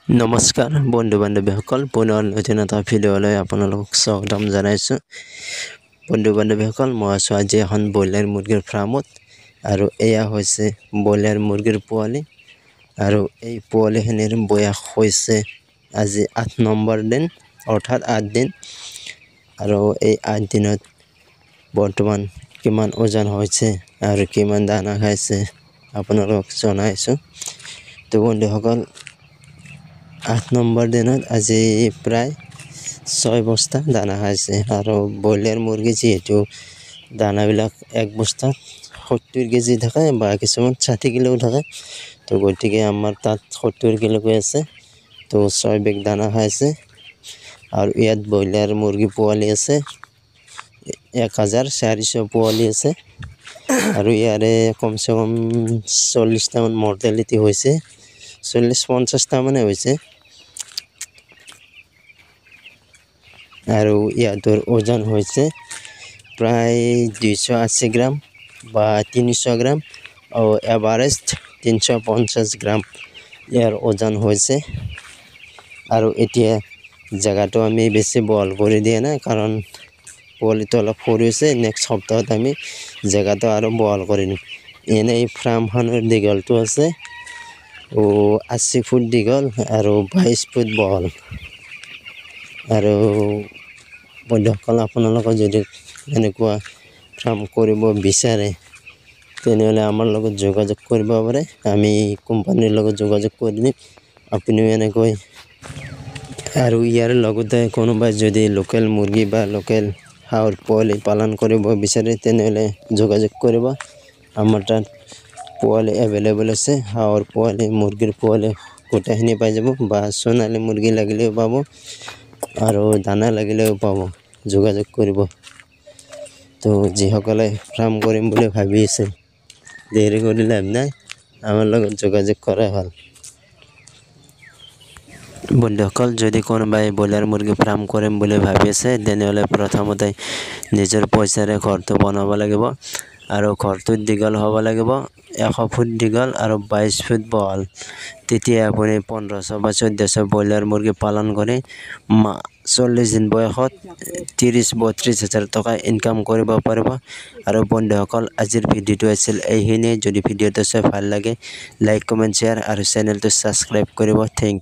নমস্কাৰ বন্ধু বান্ধৱীসকল, পুনৰ নতুন এটা ভিডিঅ'লৈ আপোনালোকক স্বাগতম জনাইছোঁ। বন্ধু বান্ধৱীসকল, মই আছোঁ আজি এখন ব্ৰইলাৰ মুৰ্গীৰ ফাৰ্মত আৰু এয়া হৈছে ব্ৰইলাৰ মুৰ্গীৰ পোৱালি। আৰু এই পোৱালিখিনিৰ বয়স হৈছে আজি 8 নম্বৰ দিন, অৰ্থাৎ 8 দিন। আৰু এই 8 দিনত বৰ্তমান কিমান ওজন হৈছে আৰু কিমান দানা খাইছে আপোনালোকক জনাইছোঁ। তো বন্ধুসকল, 8 নম্বৰ দিনত আজি প্ৰায় 6 বস্তা দানা খাইছে। আৰু ব্ৰইলাৰ মুৰ্গী যিহেতু দানাবিলাক এক বস্তাত 70 কেজি থাকে বা কিছুমান 60 কিলো থাকে, তো গতিকে আমাৰ তাত 70 কিলোকৈ আছে। তো 6 বেগ দানা খাইছে। আৰু ইয়াত ব্ৰইলাৰ মুৰ্গী পোৱালি আছে 1400 পোৱালি আছে। আৰু ইয়াৰে কমচে কম 40টামান মৰ্টেলিটি হৈছে, 40-50টা মানে হৈছে। আৰু ইয়াতৰ ওজন হৈছে প্ৰায় 280 গ্ৰাম বা 300 গ্ৰাম আৰু এভাৰেজ 350 গ্ৰাম ইয়াৰ ওজন হৈছে। আৰু এতিয়া জেগাটো আমি বেছি বহল কৰি দিয়া নাই, কাৰণ পোৱালিটো অলপ সৰু হৈছে। নেক্সট সপ্তাহত আমি জেগাটো আৰু বহল কৰি দিম। এনেই ফাৰ্মখনৰ দীঘলটো আছে 80 ফুট দীঘল আৰু 22 ফুট বহল। আৰু বন্ধুসকল, আপোনালোকে যদি এনেকুৱা ফাৰ্ম কৰিব বিচাৰে তেনেহ'লে আমাৰ লগত যোগাযোগ কৰিব পাৰে। আমি কোম্পানীৰ লগত যোগাযোগ কৰি দিম, আপুনিও এনেকৈ। আৰু ইয়াৰ লগতে কোনোবাই যদি লোকেল মুৰ্গী বা লোকেল হাঁহৰ পোৱালি পালন কৰিব বিচাৰে তেনেহ'লে যোগাযোগ কৰিব। আমাৰ তাত পোৱালি এভেইলেবল আছে, হাঁহৰ পোৱালি, মুৰ্গীৰ পোৱালি গোটেইখিনি পাই যাব, বা সোণালী মুৰ্গী লাগিলেও পাব আৰু দানা লাগিলেও পাব, যোগাযোগ কৰিব। তো যিসকলে ফাৰ্ম কৰিম বুলি ভাবি আছে, দেৰি কৰি লাভ নাই, আমাৰ লগত যোগাযোগ কৰাই ভাল। বন্ধুসকল, যদি কোনোবাই ব্ৰইলাৰ মুৰ্গী ফাৰ্ম কৰিম বুলি ভাবি আছে তেনেহ'লে প্ৰথমতে নিজৰ পইচাৰে ঘৰটো বনাব লাগিব। আৰু ঘৰটো দীঘল হ'ব লাগিব 100 ফুট দীঘল আৰু 22 ফুট বহল। তেতিয়া আপুনি 1500 বা 1400 ব্ৰইলাৰ মুৰ্গী পালন কৰি 40 দিন বয়সত 30-32 হাজাৰ টকা ইনকাম কৰিব পাৰিব। আৰু বন্ধুসকল, আজিৰ ভিডিঅ'টো আছিল এইখিনিয়ে। যদি ভিডিঅ'টো চাই ভাল লাগে, লাইক, কমেণ্ট, শ্বেয়াৰ আৰু চেনেলটো ছাবস্ক্ৰাইব কৰিব। Thank U.